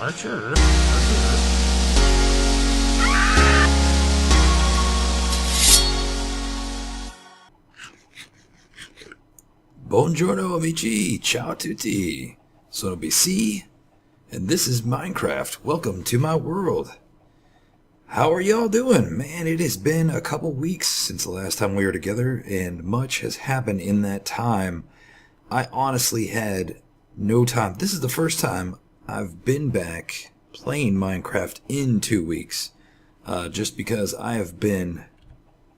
Archer. Let's do this. Buongiorno amici, ciao tutti, sono BC, and this is Minecraft. Welcome to my world. How are y'all doing? Man, it has been a couple weeks since the last time we were together, and much has happened in that time. I honestly had no time. This is the first time I've been back playing Minecraft in 2 weeks, just because I have been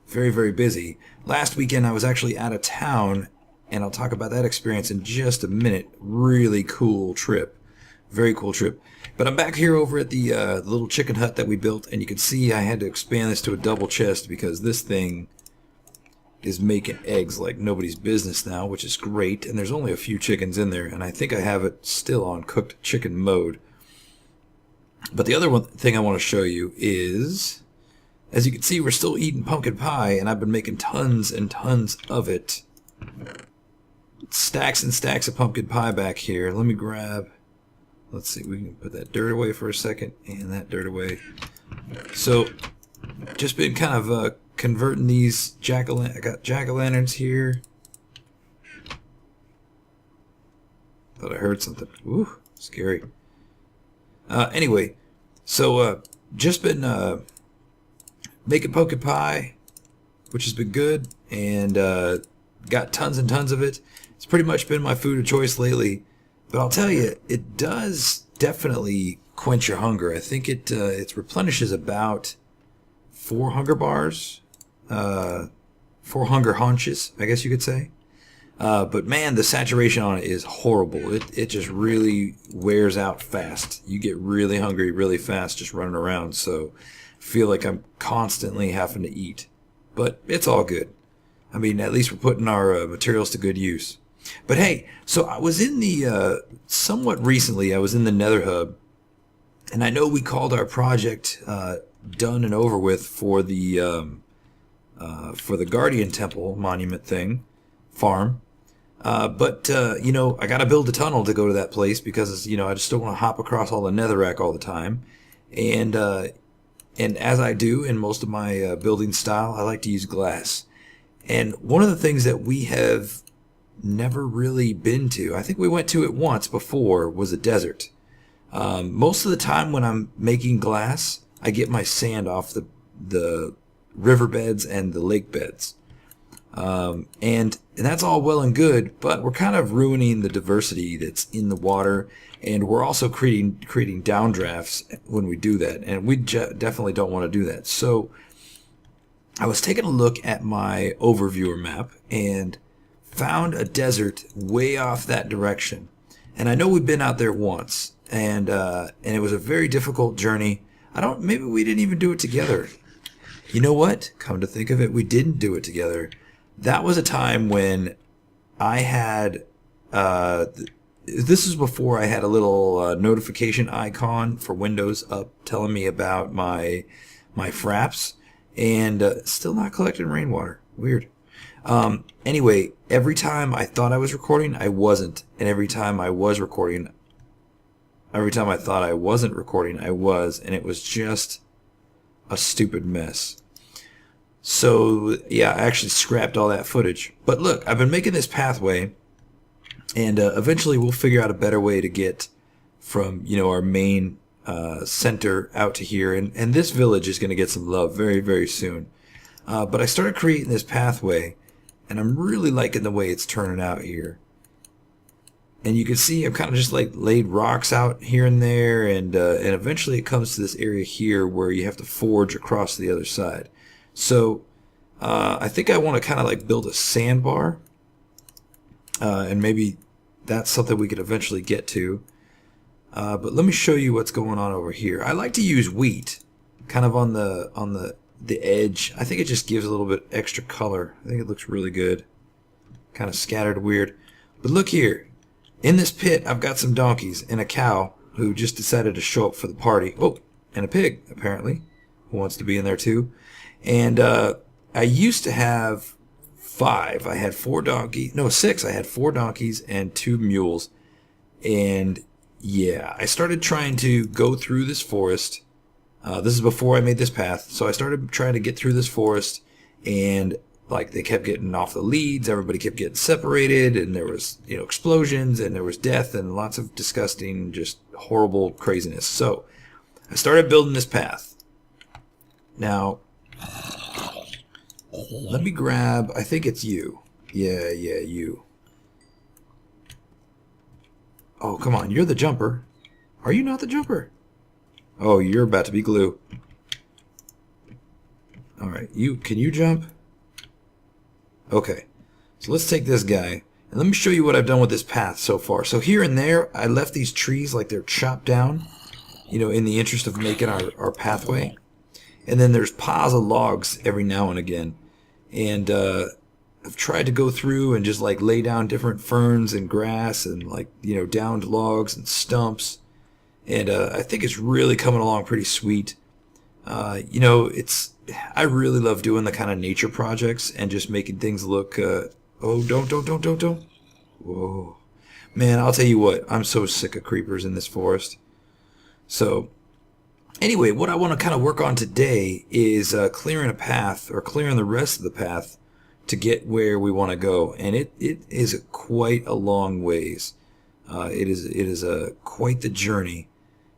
very, very busy. Last weekend I was actually out of town, and I'll talk about that experience in just a minute. Really cool trip. Very cool trip. But I'm back here over at the little chicken hut that we built, and you can see I had to expand this to a double chest because this thing is making eggs like nobody's business now, which is great. And there's only a few chickens in there, and I think I have it still on cooked chicken mode. But the other thing I want to show you is, as you can see, we're still eating pumpkin pie, and I've been making tons and tons of it. Stacks and stacks of pumpkin pie back here. Let me grab, let's see, we can put that dirt away for a second, and that dirt away. So, just been kind of converting these I got jack-o'-lanterns here. Thought I heard something. Ooh, scary. Anyway, so just been making pumpkin pie, which has been good, and got tons and tons of it. It's pretty much been my food of choice lately. But I'll tell you, it does definitely quench your hunger. I think it replenishes about 4 hunger bars, 4 hunger haunches, I guess you could say. But man, the saturation on it is horrible. It just really wears out fast. You get really hungry really fast just running around. So I feel like I'm constantly having to eat. But it's all good. I mean, at least we're putting our materials to good use. But hey, so I was in the, somewhat recently, I was in the Nether Hub, and I know we called our project done and over with for the Guardian Temple monument farm. But you know, I got to build a tunnel to go to that place because, you know, I just don't want to hop across all the netherrack all the time. And as I do in most of my building style, I like to use glass. And one of the things that we have never really been to, I think we went to it once before, was a desert. Most of the time when I'm making glass, I get my sand off the riverbeds and the lake beds. And that's all well and good, but we're kind of ruining the diversity that's in the water, and we're also creating downdrafts when we do that, and we definitely don't want to do that. So I was taking a look at my overviewer map and found a desert way off that direction. And I know we've been out there once, and it was a very difficult journey. Maybe we didn't even do it together. You know what? Come to think of it, we didn't do it together. That was a time when I had, this is before I had a little notification icon for Windows up telling me about my fraps, and still not collecting rainwater. Weird. Anyway, every time I thought I was recording, I wasn't. And every time I was recording, every time I thought I wasn't recording, I was. And it was just a stupid mess. So, yeah, I actually scrapped all that footage. But look, I've been making this pathway, and eventually we'll figure out a better way to get from, you know, our main center out to here. And this village is going to get some love very, very soon. But I started creating this pathway, and I'm really liking the way it's turning out here. And you can see I've kind of just like laid rocks out here and there, and eventually it comes to this area here where you have to forge across to the other side. So I think I want to kind of like build a sandbar, and maybe that's something we could eventually get to. But let me show you what's going on over here. I like to use wheat kind of on the edge. I think it just gives a little bit extra color. I think it looks really good. Kind of scattered weird. But look here. In this pit, I've got some donkeys and a cow who just decided to show up for the party. Oh, and a pig, apparently, who wants to be in there too. And I used to have 5. I had 4 donkeys. No, 6. I had 4 donkeys and 2 mules. And yeah, I started trying to go through this forest. This is before I made this path, so I started trying to get through this forest, and like they kept getting off the leads, everybody kept getting separated, and there was, you know, explosions, and there was death, and lots of disgusting, just horrible craziness. So I started building this path. Now, let me grab, I think it's you. Yeah, you. Oh, come on, you're the jumper. Are you not the jumper? Oh, you're about to be glue. Alright, can you jump? Okay, so let's take this guy, and let me show you what I've done with this path so far. So here and there, I left these trees like they're chopped down, you know, in the interest of making our pathway. And then there's piles of logs every now and again. And I've tried to go through and just like lay down different ferns and grass and like, you know, downed logs and stumps. And I think it's really coming along pretty sweet. You know, I really love doing the kind of nature projects and just making things look, oh, don't. Whoa. Man, I'll tell you what, I'm so sick of creepers in this forest. So, anyway, what I want to kind of work on today is clearing a path, or clearing the rest of the path to get where we want to go. And it is quite a long ways. It is quite the journey.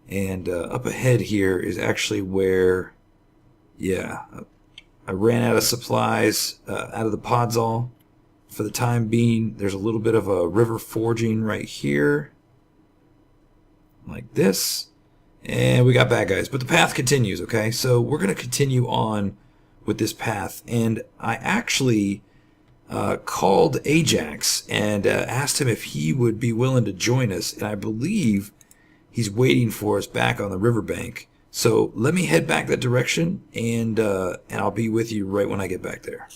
And up ahead here is actually where, yeah, I ran out of supplies out of the podzol for the time being. There's a little bit of a river forging right here, like this. And we got bad guys, but the path continues, okay? So we're going to continue on with this path. And I actually called Ajax and asked him if he would be willing to join us. And I believe he's waiting for us back on the riverbank. So let me head back that direction, and I'll be with you right when I get back there.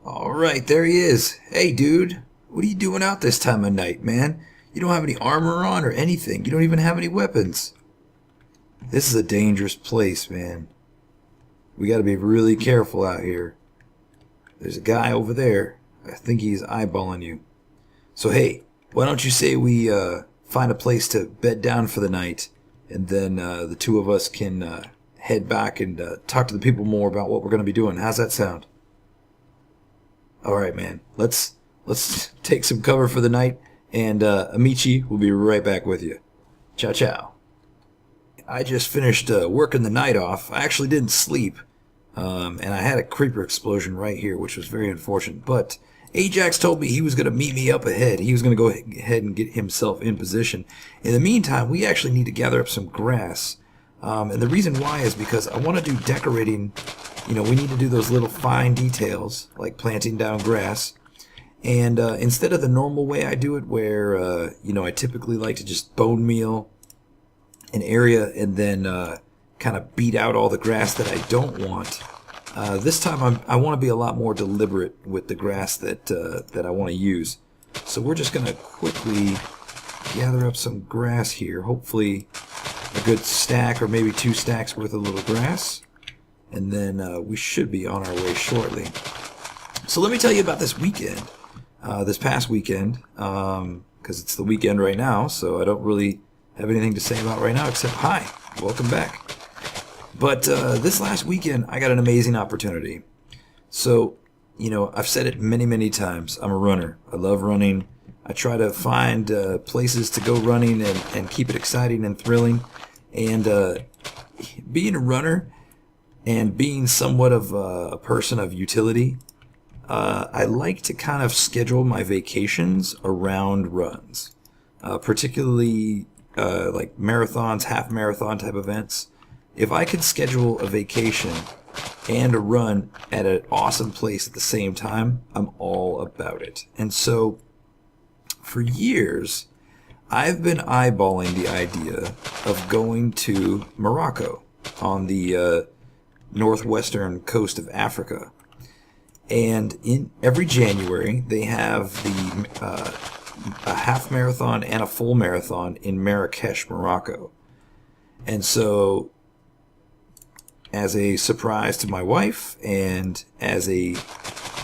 All right, there he is. Hey, dude, what are you doing out this time of night, man? You don't have any armor on or anything. You don't even have any weapons. This is a dangerous place, man. We got to be really careful out here. There's a guy over there. I think he's eyeballing you. So, hey, why don't you say we find a place to bed down for the night, and then the two of us can head back and talk to the people more about what we're going to be doing. How's that sound? All right, man. Let's take some cover for the night, and Amici will be right back with you. Ciao, ciao. I just finished working the night off. I actually didn't sleep, and I had a creeper explosion right here, which was very unfortunate. But Ajax told me he was going to meet me up ahead. He was going to go ahead and get himself in position. In the meantime, we actually need to gather up some grass. And the reason why is because I want to do decorating. You know, we need to do those little fine details, like planting down grass. And instead of the normal way I do it, where, you know, I typically like to just bone meal an area and then kind of beat out all the grass that I don't want. This time I want to be a lot more deliberate with the grass that I want to use. So we're just going to quickly gather up some grass here. Hopefully a good stack or maybe 2 stacks worth of little grass. And then we should be on our way shortly. So let me tell you about this weekend. This past weekend, because it's the weekend right now, so I don't really have anything to say about right now except hi, welcome back. But this last weekend, I got an amazing opportunity. So, you know, I've said it many, many times. I'm a runner. I love running. I try to find places to go running and keep it exciting and thrilling. And being a runner and being somewhat of a person of utility, I like to kind of schedule my vacations around runs, particularly like marathons, half marathon type events. If I could schedule a vacation and a run at an awesome place at the same time, I'm all about it. And so for years, I've been eyeballing the idea of going to Morocco on the northwestern coast of Africa. And in every January, they have a half marathon and a full marathon in Marrakesh, Morocco. And so, as a surprise to my wife, and as a,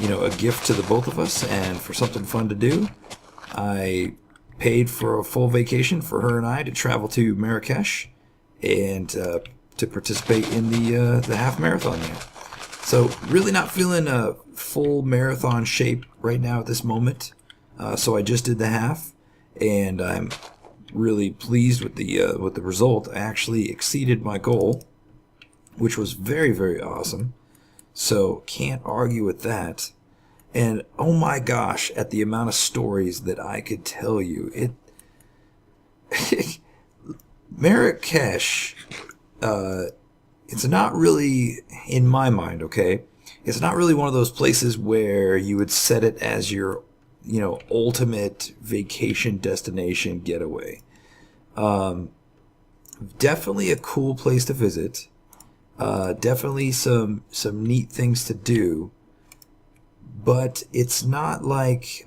you know, a gift to the both of us, and for something fun to do, I paid for a full vacation for her and I to travel to Marrakesh and to participate in the half marathon there. So really not feeling a full marathon shape right now at this moment. So I just did the half, and I'm really pleased with the result. I actually exceeded my goal, which was very, very awesome. So can't argue with that. And oh my gosh, at the amount of stories that I could tell you, Marrakesh, it's not really, in my mind, okay, it's not really one of those places where you would set it as your, ultimate vacation destination getaway. Definitely a cool place to visit. Definitely some neat things to do. But it's not like,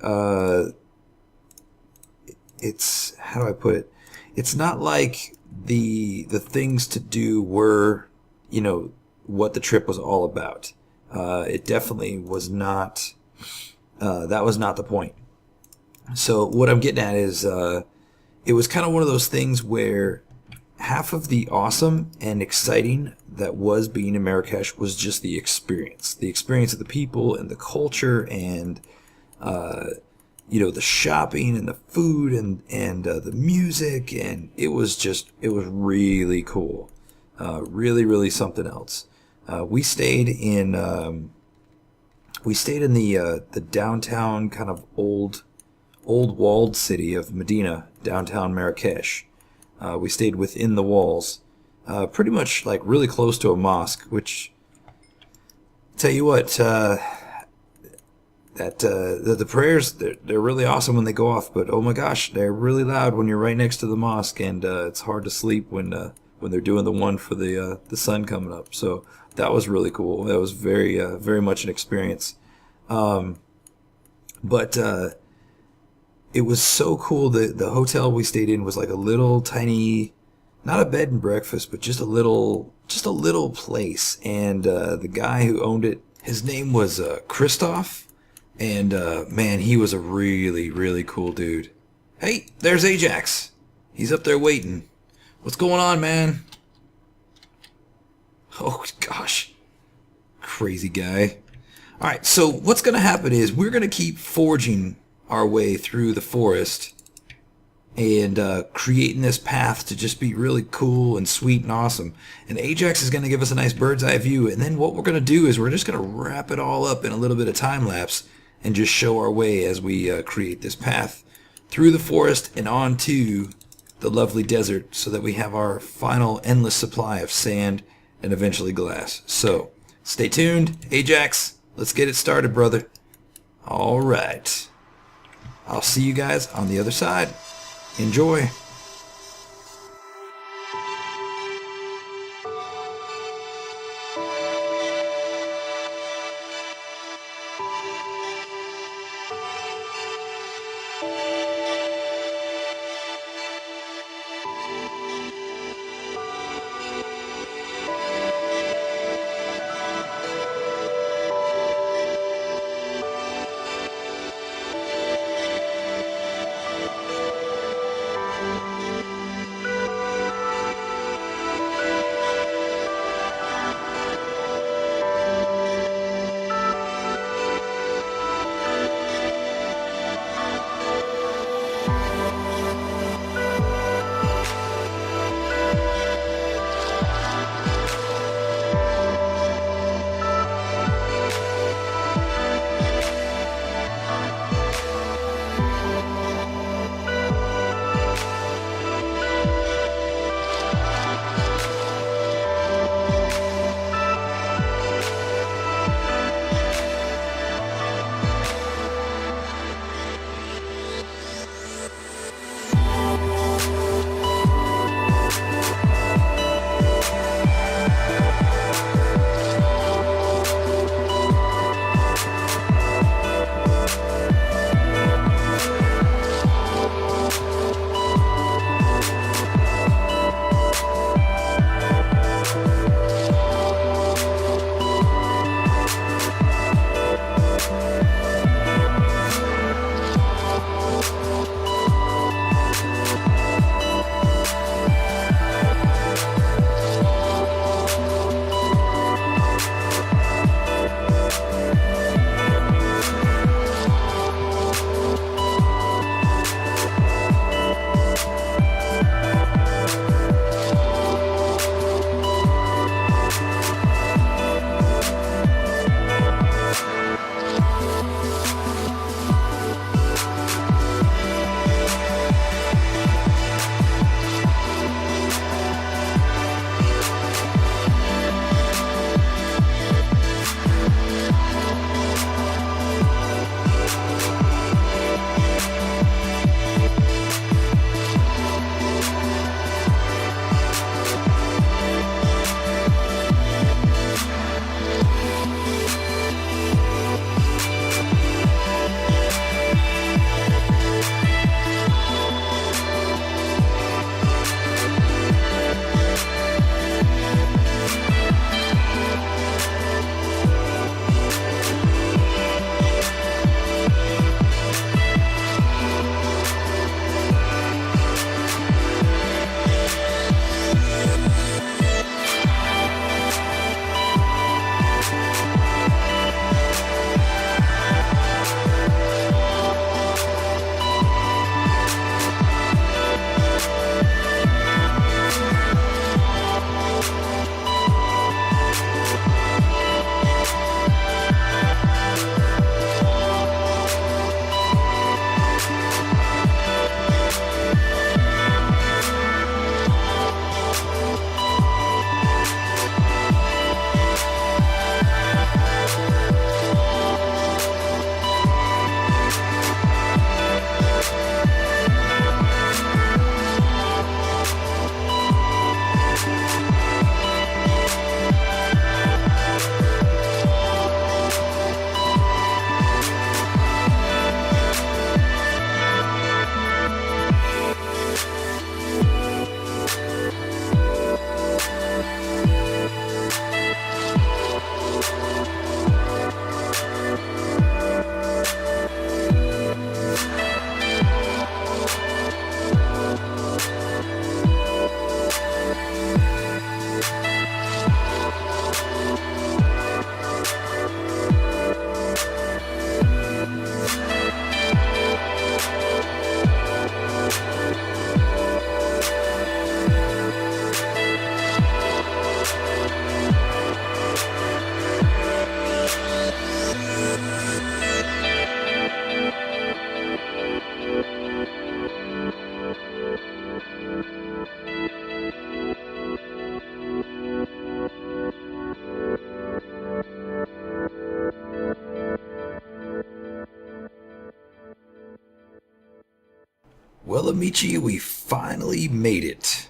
it's, how do I put it? It's not like the things to do were, what the trip was all about. It definitely was not, that was not the point. So what I'm getting at is, it was kind of one of those things where half of the awesome and exciting that was being in Marrakesh was just the experience of the people and the culture and the shopping and the food and the music, and it was really cool, really something else. We stayed in the downtown kind of old walled city of Medina, downtown Marrakesh. We stayed within the walls, pretty much like really close to a mosque, which, tell you what, the prayers, they're really awesome when they go off, but oh my gosh, they're really loud when you're right next to the mosque, and it's hard to sleep when they're doing the one for the sun coming up. So that was really cool. That was very much an experience. But it was so cool. The hotel we stayed in was like a little tiny, not a bed and breakfast, but just a little place. And the guy who owned it, his name was Christoph, and man, he was a really cool dude. Hey, there's Ajax. He's up there waiting. What's going on, man? Oh gosh, crazy guy. All right, so what's going to happen is we're going to keep forging our way through the forest and creating this path to just be really cool and sweet and awesome. And Ajax is going to give us a nice bird's eye view, and then what we're going to do is we're just going to wrap it all up in a little bit of time lapse and just show our way as we create this path through the forest and onto the lovely desert, so that we have our final endless supply of sand and eventually glass. So stay tuned, Ajax. Let's get it started, brother. All right. I'll see you guys on the other side. Enjoy. Well, Amici, we finally made it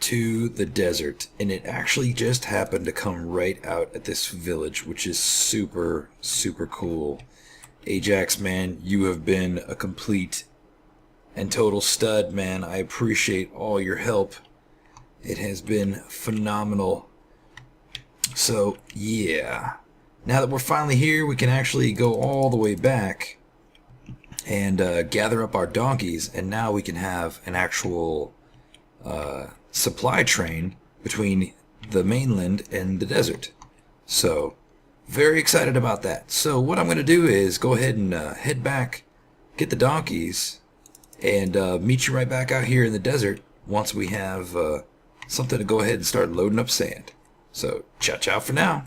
to the desert, and it actually just happened to come right out at this village, which is super, super cool. Ajax, man, you have been a complete and total stud, man. I appreciate all your help. It has been phenomenal. So, yeah. Now that we're finally here, we can actually go all the way back and gather up our donkeys, and now we can have an actual supply train between the mainland and the desert. So, very excited about that. So what I'm going to do is go ahead and head back, get the donkeys, and meet you right back out here in the desert once we have something to go ahead and start loading up sand. So, ciao for now.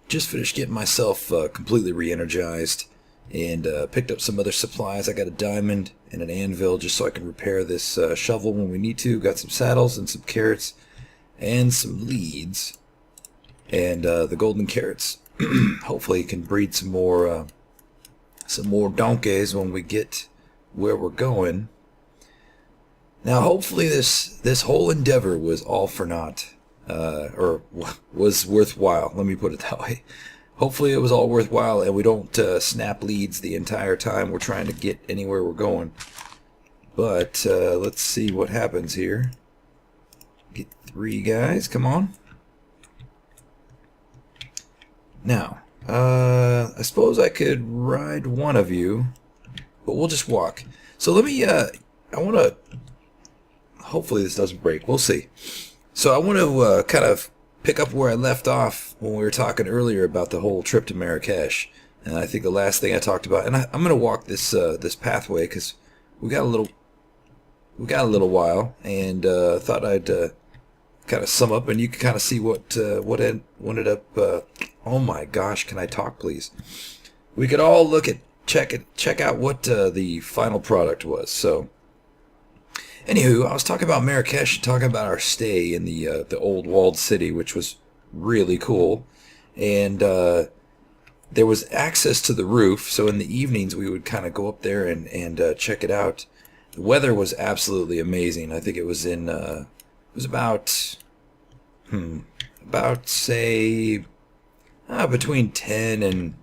Just finished getting myself completely re-energized, and picked up some other supplies. I got a diamond and an anvil just so I can repair this shovel when we need to. Got some saddles and some carrots and some leads, and the golden carrots. Hopefully can breed some more donkeys when we get where we're going. Now hopefully this whole endeavor was all for naught, or was worthwhile. Let me put it that way. Hopefully it was all worthwhile, and we don't snap leads the entire time we're trying to get anywhere we're going. But let's see what happens here. Get 3 guys, come on. Now, I suppose I could ride one of you, but we'll just walk. So let me, I want to, hopefully this doesn't break, we'll see. So I want to kind of pick up where I left off when we were talking earlier about the whole trip to Marrakesh. And I think the last thing I talked about, and I'm going to walk this this pathway because we got a little while, and thought I'd kind of sum up, and you can kind of see what ended up. Oh my gosh, can I talk, please? We could all look at check out what the final product was. So. Anywho, I was talking about Marrakesh and talking about our stay in the old walled city, which was really cool. And there was access to the roof, so in the evenings we would kind of go up there and check it out. The weather was absolutely amazing. I think it was in it was about say between 10 and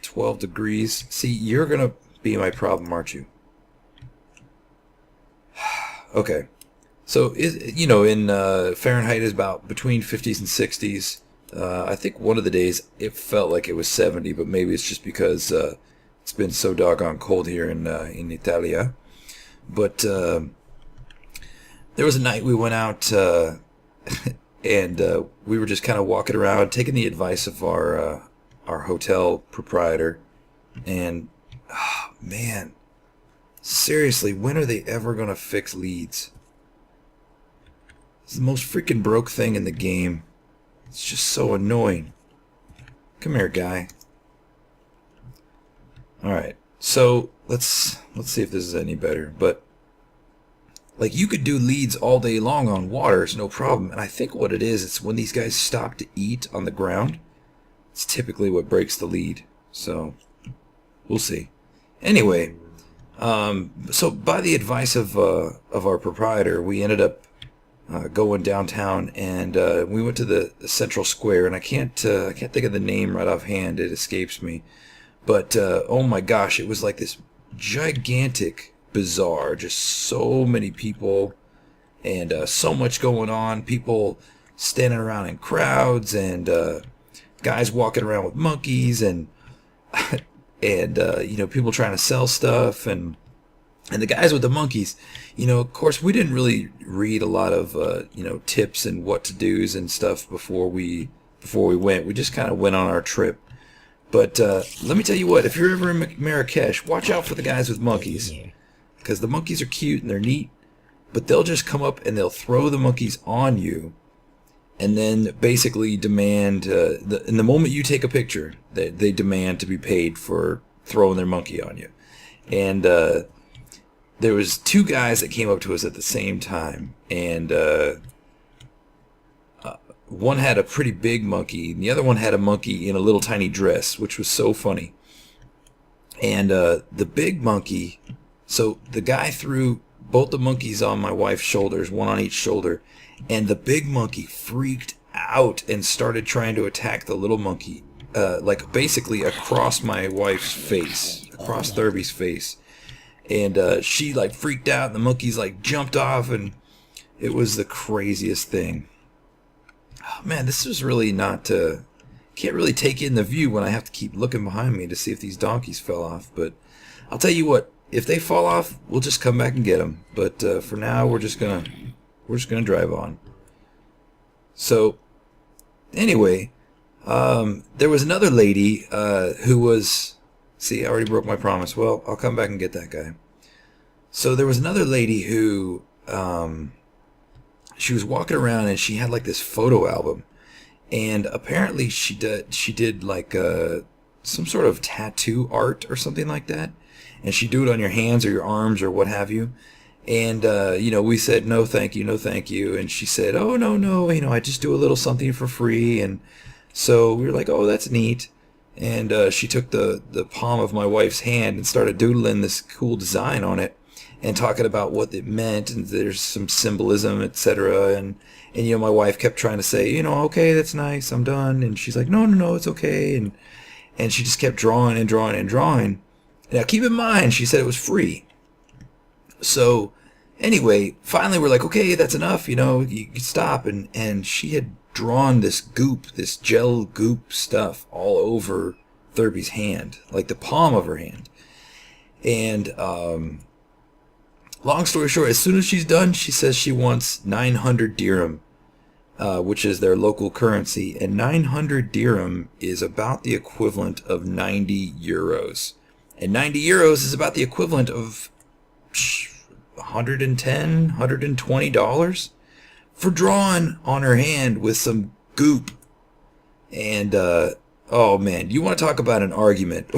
12 degrees. See, you're gonna be my problem, aren't you? Okay, so in Fahrenheit is about between 50s and 60s. I think one of the days it felt like it was 70, but maybe it's just because it's been so doggone cold here in Italia. But there was a night we went out and we were just kind of walking around, taking the advice of our hotel proprietor, and oh, man. Seriously, when are they ever going to fix leads? It's the most freaking broke thing in the game. It's just so annoying. Come here, guy. Alright, so let's see if this is any better. But, like, you could do leads all day long on water, it's no problem. And I think what it is, it's when these guys stop to eat on the ground, it's typically what breaks the lead. So, we'll see. Anyway... so by the advice of our proprietor, we ended up going downtown, and we went to the central square, and I can't think of the name right offhand. It escapes me, but oh my gosh, it was like this gigantic bazaar, just so many people, and so much going on. People standing around in crowds, and guys walking around with monkeys, and and people trying to sell stuff, and the guys with the monkeys, of course we didn't really read a lot of tips and what to do's and stuff before we went. We just kind of went on our trip. But let me tell you what, if you're ever in Marrakesh, watch out for the guys with monkeys, because the monkeys are cute and they're neat, but they'll just come up and they'll throw the monkeys on you, and then basically demand, in the moment you take a picture, they demand to be paid for throwing their monkey on you. And there was 2 guys that came up to us at the same time, and one had a pretty big monkey, and the other one had a monkey in a little tiny dress, which was so funny. And the big monkey So the guy threw both the monkeys on my wife's shoulders, one on each shoulder, and the big monkey freaked out and started trying to attack the little monkey, like basically across my wife's face, across Thurby's face. And she like freaked out, and the monkeys like jumped off, and it was the craziest thing. Oh, man, this was really not... can't really take in the view when I have to keep looking behind me to see if these donkeys fell off. But I'll tell you what, if they fall off, we'll just come back and get them. But for now, we're just gonna drive on. So anyway, there was another lady who was... See, I already broke my promise. Well, I'll come back and get that guy. So there was another lady who... she was walking around and she had like this photo album. And apparently she did like some sort of tattoo art or something like that. And she'd do it on your hands or your arms or what have you. And, you know, we said, no, thank you, no, thank you. And she said, oh, no, you know, I just do a little something for free. And so we were like, oh, that's neat. And she took the palm of my wife's hand and started doodling this cool design on it and talking about what it meant. And there's some symbolism, etc. And you know, my wife kept trying to say, you know, okay, that's nice, I'm done. And she's like, no, it's okay. And she just kept drawing and drawing and drawing. Now, keep in mind, she said it was free. So, anyway, finally we're like, okay, that's enough, you know, you can stop. And she had drawn this goop, this gel goop stuff all over Thurby's hand, like the palm of her hand. And, long story short, as soon as she's done, she says she wants 900 dirham, which is their local currency. And 900 dirham is about the equivalent of 90 euros. And 90 euros is about the equivalent of $110, $120 for drawing on her hand with some goop. And, oh man, you want to talk about an argument.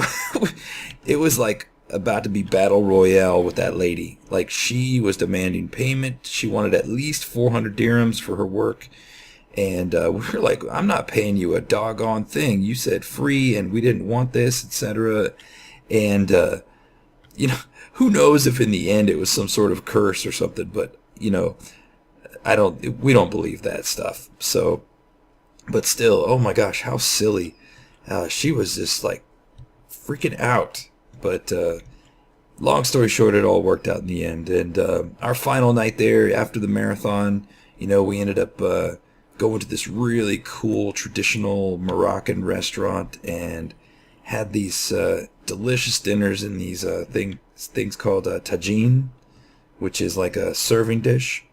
It was like about to be battle royale with that lady. Like, she was demanding payment. She wanted at least 400 dirhams for her work. And we were like, I'm not paying you a doggone thing. You said free and we didn't want this, etc. And, you know, who knows if in the end it was some sort of curse or something. But, you know, we don't believe that stuff. So, but still, oh my gosh, how silly. She was just like freaking out. But long story short, it all worked out in the end. And our final night there after the marathon, you know, we ended up going to this really cool traditional Moroccan restaurant and had these delicious dinners in these things called tagine, which is like a serving dish.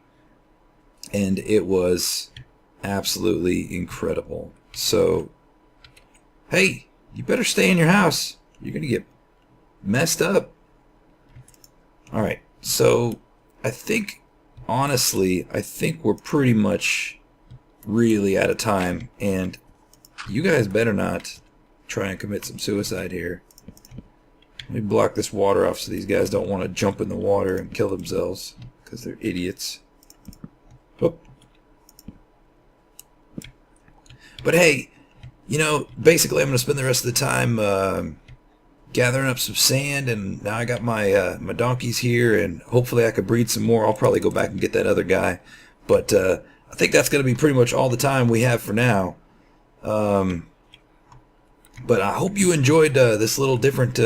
And it was absolutely incredible. So, hey, you better stay in your house. You're going to get messed up. Alright, so I think, honestly, we're pretty much really out of time, and you guys better not try and commit some suicide here. Let me block this water off so these guys don't want to jump in the water and kill themselves, because they're idiots. Whoop. But hey, you know, basically I'm going to spend the rest of the time gathering up some sand, and now I got my my donkeys here, and hopefully I could breed some more. I'll probably go back and get that other guy, but I think that's going to be pretty much all the time we have for now. But I hope you enjoyed this little different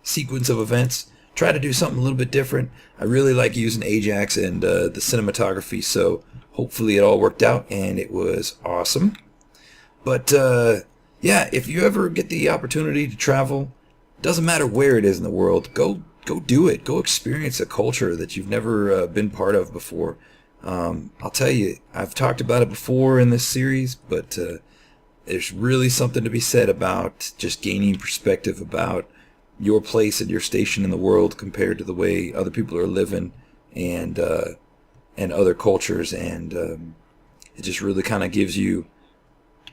sequence of events. Try to do something a little bit different. I really like using Ajax and the cinematography, so hopefully it all worked out and it was awesome. But yeah, if you ever get the opportunity to travel, doesn't matter where it is in the world, go do it. Go experience a culture that you've never been part of before. I'll tell you, I've talked about it before in this series, but there's really something to be said about just gaining perspective about your place and your station in the world compared to the way other people are living and other cultures, and it just really kind of gives you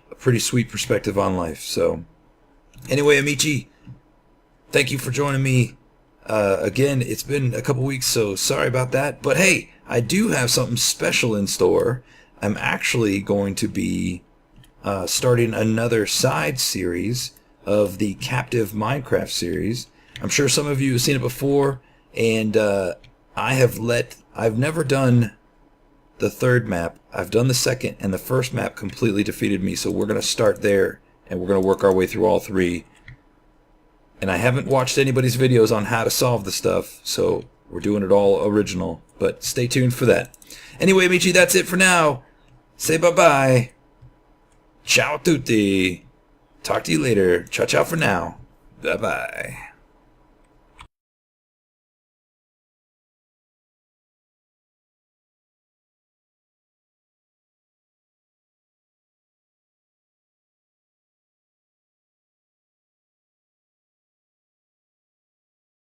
a pretty sweet perspective on life. So anyway, Amici, thank you for joining me. Again, it's been a couple weeks, so sorry about that. But hey, I do have something special in store. I'm actually going to be starting another side series of the Captive Minecraft series. I'm sure some of you have seen it before. And I've never done the third map. I've done the second, and the first map completely defeated me. So we're going to start there, and we're going to work our way through all three. And I haven't watched anybody's videos on how to solve the stuff, so we're doing it all original. But stay tuned for that. Anyway, amici, that's it for now. Say bye-bye. Ciao tutti. Talk to you later. Ciao ciao for now. Bye-bye.